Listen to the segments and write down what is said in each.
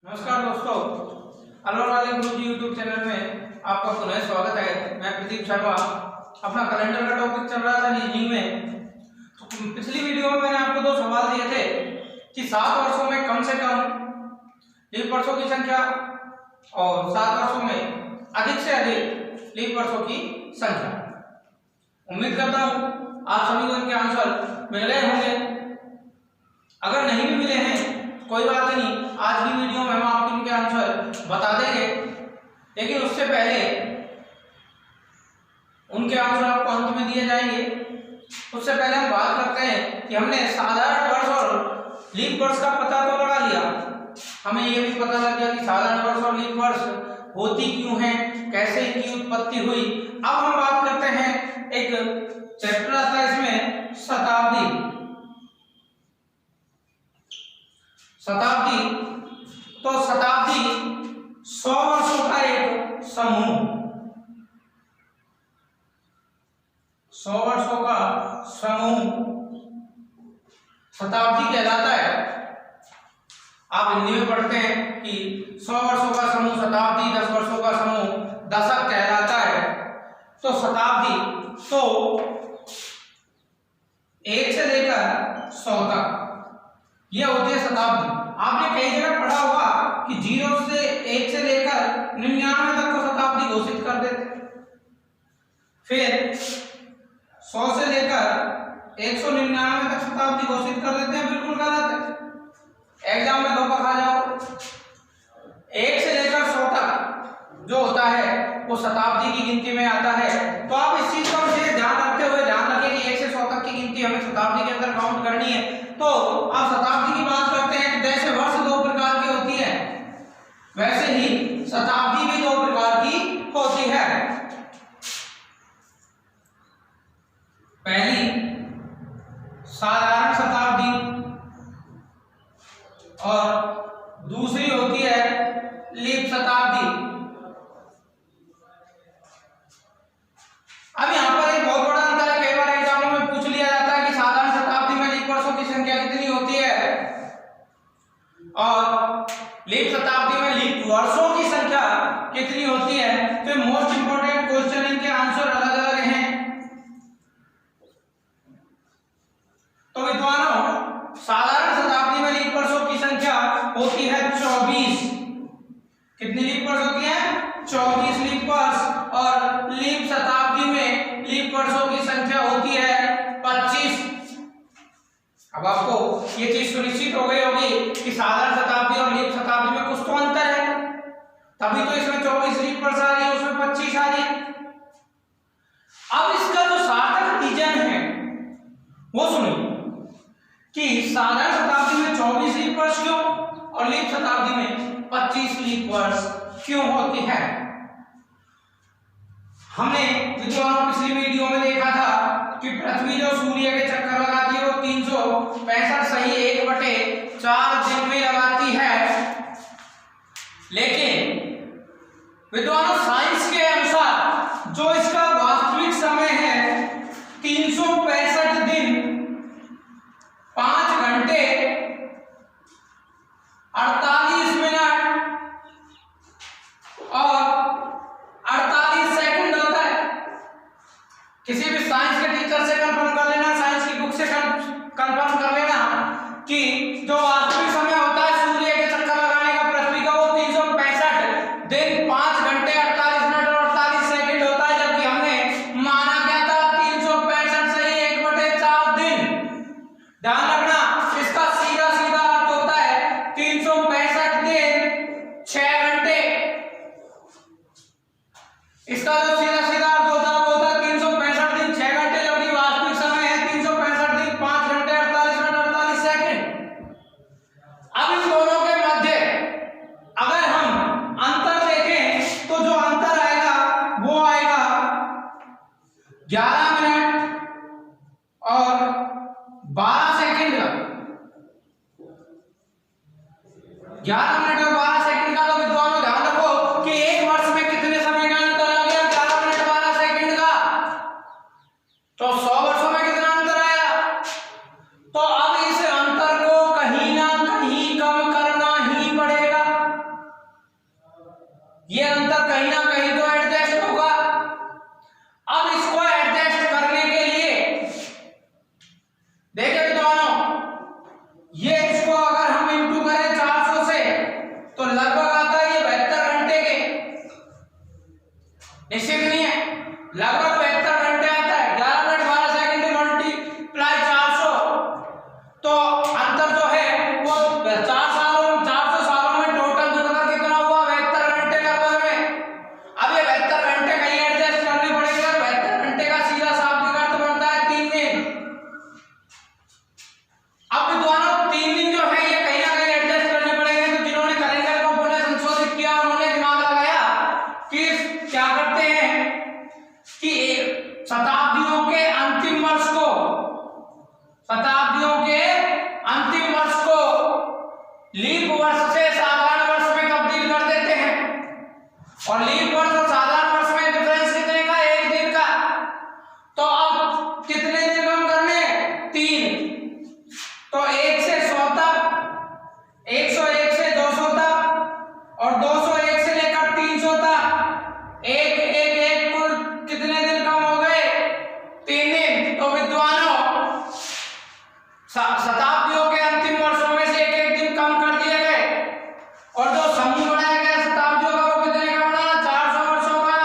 नमस्कार दोस्तों, अलवर वाले गुरु जी यूट्यूब चैनल में आपका पुनः स्वागत है। मैं प्रदीप शर्मा। अपना कैलेंडर का टॉपिक चल रहा था रीजनिंग में। तो पिछली वीडियो में मैंने आपको दो सवाल दिए थे कि 7 वर्षों में कम से कम लीप वर्षों की संख्या और 7 वर्षों में अधिक से अधिक लीप वर्षों की संख्या। उम्मीद करता हूँ आप सभी को इनके आंसर मिल गए होंगे। अगर नहीं भी मिले हैं कोई बात नहीं, आज की वीडियो में हम आपको इनके आंसर बता देंगे, लेकिन उससे पहले उनके आंसर आपको अंत में दिए जाएंगे। उससे पहले हम बात करते हैं कि हमने साधारण वर्ष और लीप वर्ष का पता तो लगा लिया, हमें यह भी पता लग गया कि साधारण वर्ष और लीप वर्ष होती क्यों है, कैसे इनकी उत्पत्ति हुई। अब हम बात करते हैं, एक चैप्टर आता है इसमें शताब्दी। तो शताब्दी 100 वर्षों का एक समूह, 100 वर्षों का समूह शताब्दी कहलाता है। आप हिंदी में पढ़ते हैं कि 100 वर्षों का समूह शताब्दी, 10 वर्षों का समूह दशक कहलाता है। तो शताब्दी तो 1 से लेकर 100 तक ये होती है शताब्दी। आपने कई जगह पढ़ा होगा कि 0 से 1 से लेकर 99 तक को शताब्दी घोषित कर देते, फिर 100 से लेकर 199 तक शताब्दी घोषित कर देते हैं। बिल्कुल गलत है, एग्जाम में धोखा खा जाओ। 1 से लेकर 100 तक जो होता है वो शताब्दी की गिनती में आता है। तो आप इस चीज का विशेष ध्यान रखते हुए ध्यान रखें कि 1 से 100 तक की गिनती हमें शताब्दी के अंदर काउंट करनी है। तो आप शताब्दी की बात करते हैं, जैसे वर्ष 2 प्रकार की होती है वैसे ही शताब्दी भी 2 प्रकार की होती है। पहली साधारण शताब्दी और दूसरी होती है लीप शताब्दी। अब यहाँ पर एक बहुत बड़ा अंतर है, कई बार एग्जामों में पूछ लिया जाता है कि साधारण शताब्दी में लीप वर्षों की संख्या कितनी होती है और लीप शताब्दी में लीप वर्षों की संख्या कितनी होती है। तो मोस्ट इंपोर्टेंट क्वेश्चन, इनके आंसर अलग अलग हैं। तो विद्वानों, साधारण शताब्दी में लीप वर्षों की संख्या होती है 24। कितनी लीप वर्ष होती है? 24 लीप वर्ष। और लीप शताब्दी में लीप वर्षों की संख्या होती है 25। अब आपको ये चीज सुनिश्चित हो गई होगी कि साधारण शताब्दी और लीप शताब्दी में कुछ तो अंतर है, तभी तो इसमें 24 लीप वर्ष आ रही है, उसमें 25 आ रही है। अब इसका जो सार्थक रीजन है वो सुनिए कि साधारण शताब्दी में 24 लीप वर्ष क्यों और लीप शताब्दी में 25 लीप वर्ष क्यों होती है। हमने विद्वानों पिछली वीडियो में देखा था कि पृथ्वी जो सूर्य के चक्कर लगाती है वो 365 सही 1/4 दिन में लगाती है। लेकिन विद्वानों साइंस के अनुसार जो इसका वास्तविक समय है 365 दिन 5 घंटे 48 मिनट और 48 सेकंड होता है। किसी भी साइंस के टीचर से कंफर्म कर लेना, साइंस की बुक से कंफर्म कर लेना कि जो वास्तविक समय होता है सूर्य के चक्कर लगाने का पृथ्वी का वो 365 दिन 5 घंटे 48 मिनट और 48 सेकंड होता है, जबकि हमने माना क्या था 365 सही 1/4 दिन। ध्यान रखना, इसका सीधा सीधा अर्थ होता है 365 दिन 6 घंटे। इसका जो सीधा सीधा अर्थ होता है वो होता है 365 दिन 6 घंटे, जबकि वास्तविक समय है 365 दिन 5 घंटे 48 मिनट 48 सेकंड। अब इन दोनों के मध्य अगर हम अंतर देखें तो जो अंतर आएगा वो आएगा 11 मिनट और 12 सेकंड का। 11 मिनट और 12 सेकंड का। तो विद्वानों ध्यान रखो कि एक वर्ष में कितने समय का अंतर आ गया? 11 ये अंतर कहीं ना कहीं तो एडजस्ट होगा। अब इसको एडजस्ट करने के लिए देखिए विद्वानों, ये इसको अगर हम इंटू करें 400 से तो लगभग आता है ये 72 घंटे के, निश्चित नहीं है, लगभग 72 घंटे आता है। 11 मिनट 12 सेकंड मल्टीप्लाई 400, तो अंतर जो है वो 400 सालों में टोटल जुड़कर कितना हुआ, 72 घंटे लगभग में। अब ये 72 घंटे कहीं एडजस्ट करने पड़ेगा। 72 घंटे का सीधा शाब्दिक अर्थ बनता है 3 दिन। अब विद्वानों 3 दिन जो है ये कहीं ना कहीं एडजस्ट करने पड़ेंगे। तो जिन्होंने कैलेंडर को पुनः संशोधित किया उन्होंने दिमाग लगाया कि क्या करते हैं कि शताब्दियों के अंतिम वर्ष को, शताब्दियों के अंतिम वर्ष को लीप वर्ष से साधारण वर्ष में तब्दील कर देते हैं। और लीप वर्ष और साधारण वर्ष में डिफरेंस कितने का, 1 दिन का। तो अब कितने दिन कम करने, 3। तो 1 से 100 तक, 101 से 200 तक और 201 से लेकर 300 तक, एक एक एक कुल कितने दिन कम हो गए, 3 दिन। तो विद्वानों शताब्दियों के अंतिम वर्षों में से एक एक दिन कम कर दिए गए और जो समूह बनाया गया शताब्दियों का वो कितने का बना, 400 वर्षों का।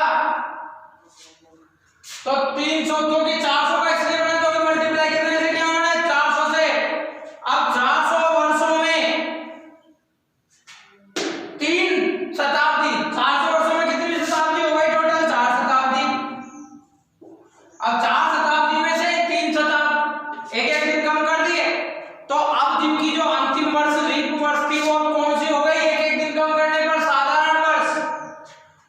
तो 300 क्योंकि 400 का इसलिए बना तो मल्टीप्लाई कितने से क्या होना है, 400 से। अब 400 वर्षों में 3 शताब्दी, 400 वर्षों में कितनी शताब्दी हो गई टोटल, 4 शताब्दी। अब 4 शताब्दी में से 3 शताब्दी, एक एक दिन कम कर दिए। तो अब जिनकी जो अंतिम वर्ष लीप वर्ष थी वो कौन सी हो गई, एक एक दिन कम करने पर साधारण वर्ष।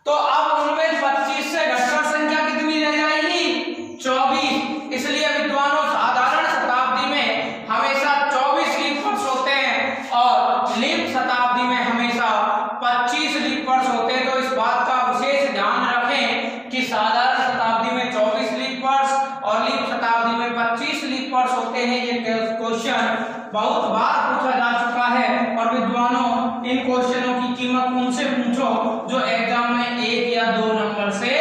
तो अब उनमें 25 से घटकर संख्या कितनी रह जाएगी, 24। इसलिए विद्वानों साधारण शताब्दी में हमेशा 24 लीप वर्ष होते हैं और लीप शताब्दी में हमेशा 25 लीप वर्ष होते हैं। तो इस बात का विशेष ध्यान रखें कि साधारण शताब्दी में 24 लीप वर्ष और लीप शताब्दी में 25 लीप वर्ष होते हैं। ये क्वेश्चन बहुत बार पूछा जा चुका है और विद्वानों इन क्वेश्चनों की कीमत उनसे पूछो जो एग्जाम में 1 या 2 नंबर से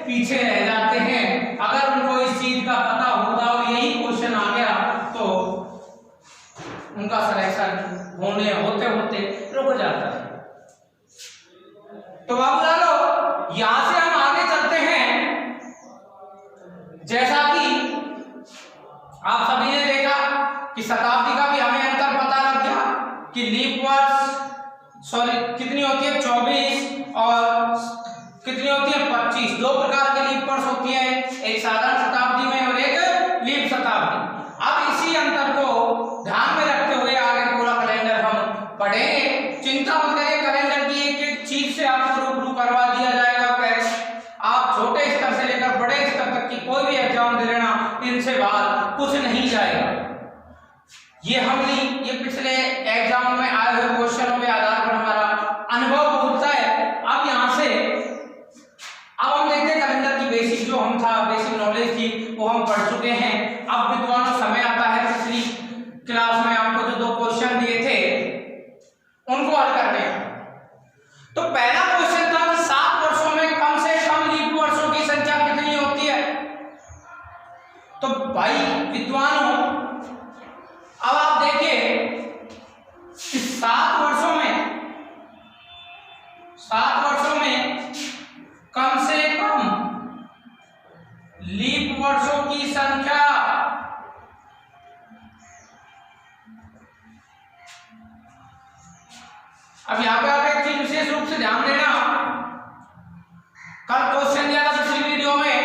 पीछे रह जाते हैं। अगर उनको इस चीज का पता होता और यही क्वेश्चन आ गया तो उनका सिलेक्शन होते होते रुक जाता है। तो बाबू लालो यहां से हम आगे चलते हैं। जैसा कि आप सभी ने देखा कि शताब्दी का भी हमें अंतर पता लग गया कि लीप वर्ष कितनी होती है, 24 और कितनी होती है, 25। 2 प्रकार के लीप वर्ष होती है, एक साधारण शताब्दी में और एक लीप शताब्दी। अब इसी अंतर को ध्यान में रखते हुए आगे पूरा कैलेंडर हम पढ़ेंगे। चिंता मत करिए, कैलेंडर की एक एक चीज से आपको रूबरू करवा दिया जाएगा। आप छोटे स्तर से लेकर बड़े स्तर तक की कोई भी एग्जाम दे लेना, इनसे बाहर कुछ नहीं जाएगा। ये हमने ये पिछले एग्जाम में आए हुए क्वेश्चनों के आधार पर हमारा अनुभव होता है। अब यहाँ से अब हम देखते हैं कैलेंडर की बेसिक जो हम था, बेसिक नॉलेज थी वो हम पढ़ चुके हैं। अब विद्वानों समय आता है पिछली क्लास में आपको जो 2 क्वेश्चन दिए थे उनको हल करने का। तो पहला क्वेश्चन था 7 वर्षों में कम से कम लीप वर्षों की संख्या कितनी होती है। तो भाई विद्वानों अब आप देखिए कि 7 वर्षों में कम से कम लीप वर्षों की संख्या अब यहां पे आप एक चीज विशेष रूप से ध्यान देना। कल क्वेश्चन दिया था पिछली वीडियो में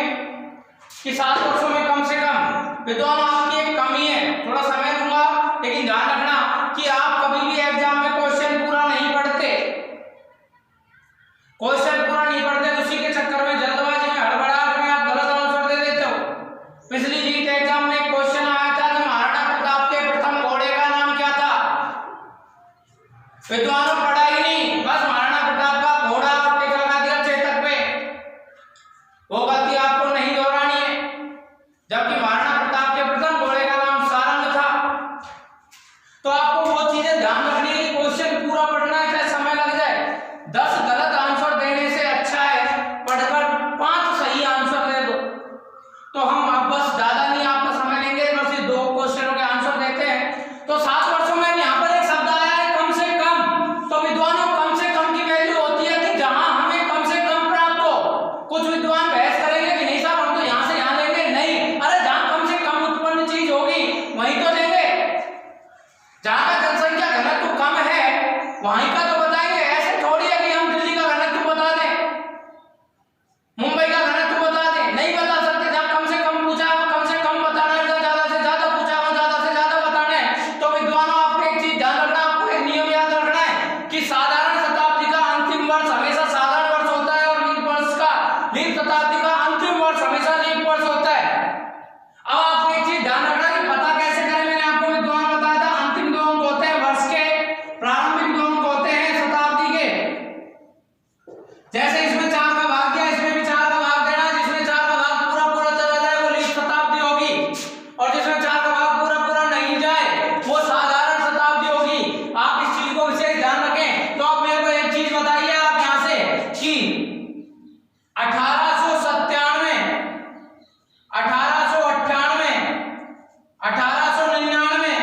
कि 7 वर्षों में कम से कम। विद्वान आपकी एक कमी है, थोड़ा समय दूंगा लेकिन ध्यान रखना कि आप कभी भी एग्जाम में क्वेश्चन पूरा नहीं पढ़ते। क्वेश्चन पूरा नहीं पढ़ते तो उसी के चक्कर में जल्दबाजी में हड़बड़ाहट में आप गलत आंसर दे देते हो। पिछली नीट एग्जाम में क्वेश्चन आया था कि महाराणा प्रताप के प्रथम घोड़े का नाम क्या था। विद्वानों पढ़ा ही नहीं, बस महाराणा प्रताप का घोड़ा टिक लगा दिया चेतक पे। वो गलती आपको नहीं दोहरानी है, जबकि महाराणा प्रताप के प्रथम घोड़े का नाम सारंग था। तो आपको वो चीजें ध्यान रखनी है कि क्वेश्चन पूरा पढ़ना है, चाहे समय लग जाए। 10 गलत आंसर देने से जैसे इसमें 4 का भाग दिया, इसमें भी 4 का भाग देना। जिसमें 4 का भाग पूरा पूरा चला जाए वो लीप शताब्दी होगी, और जिसमें 4 का भाग पूरा पूरा नहीं जाए वो साधारण शताब्दी होगी। आप इस चीज को विशेष ध्यान रखें। तो आप मेरे को एक चीज बताइए आप यहां से कि 1897, 1898, 1899,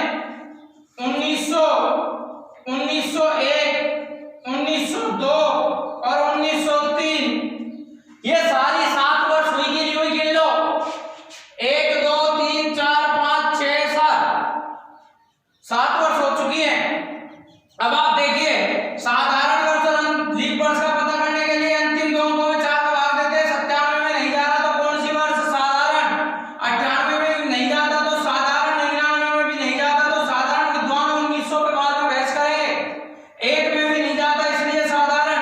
1900, 1901, 1902 और 1903 ये सारी 7 वर्ष हुई कि नहीं हुई? गिन लो। 1 2 3 4 5 6 7 वर्ष हो चुकी है। अब आप देखिए साधारण वर्ष और लीप वर्ष का पता करने के लिए अंतिम दो अंकों में 4 का भाग देते हैं। 97 में नहीं जा रहा तो कौन सी वर्ष? साधारण। 98 में नहीं जाता तो साधारण। 99 में भी नहीं जाता तो साधारण। विद्वान 1900 के बाद में बहस करेंगे। 1 में भी नहीं जाता इसलिए साधारण,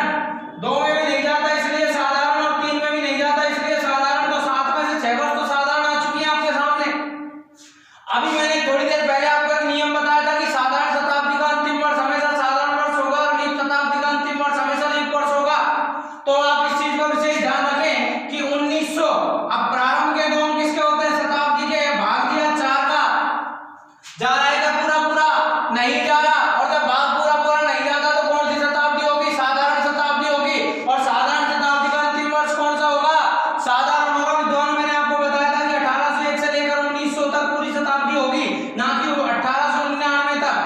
2 में भी नहीं जाता इसलिए साधारण, और 3 में भी नहीं जाता इसलिए साधारण। तो 7 में से 6 वर्ष तो साधारण आ चुकी है आपके सामने। अभी मैंने थोड़ी देर पहले आपको एक नियम बताया था कि साधारण शताब्दी का अंतिम वर्ष हमेशा साधारण वर्ष होगा और लीप शताब्दी का अंतिम वर्ष हमेशा लीप वर्ष होगा। तो आप इस चीज का विशेष ध्यान रखें कि 1900, अब प्रारंभ के 2 अंक किसके होते हैं? शताब्दी के। भाग दिया 4 का, जा रहा है क्या पूरा पूरा? नहीं जा रहा। और जब भाग पूरा पूरा नहीं जाता तो कौन सी शताब्दी होगी? साधारण शताब्दी होगी। और साधारण शताब्दी का अंतिम वर्ष कौन सा होगा? साधारण होगा। विद्वान मैंने आपको बताया था कि 1801 से लेकर 1900 तक पूरी शताब्दी होगी, ना कि 1899 तक।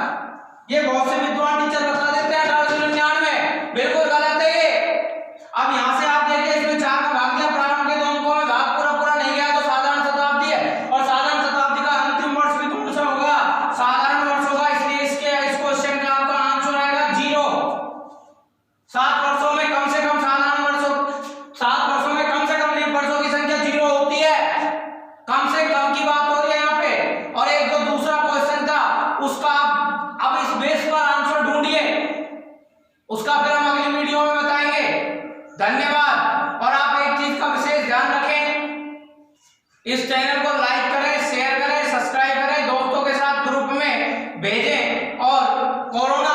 ये बहुत से विद्वान टीचर बता देते हैं 1899, बिल्कुल गलत है ये। अब यहां से आप देखिए इसमें 4 का भाग दिया, प्रारंभ के 2 अंकों में भाग पूरा पूरा नहीं गया तो साधारण शताब्दी है। और साधारण शताब्दी का अंतिम वर्ष भी कौन सा होगा? साधारण वर्ष होगा। इसलिए इस क्वेश्चन का आपका आंसर आएगा 0। 7 वर्षों में कम से कम साधारण वर्षों, 7 वर्षों में कम से कम लीप वर्षों की संख्या 0 होती है। कम से कम की बात हो रही है यहाँ पे। और एक जो दूसरा क्वेश्चन था उसका अब इस बेस पर आंसर ढूंढिए, उसका फिर हम अगली वीडियो में बताएंगे। धन्यवाद। और आप एक चीज का विशेष ध्यान रखें, इस चैनल को लाइक करें, शेयर करें, सब्सक्राइब करें, दोस्तों के साथ ग्रुप में भेजें। और कोरोना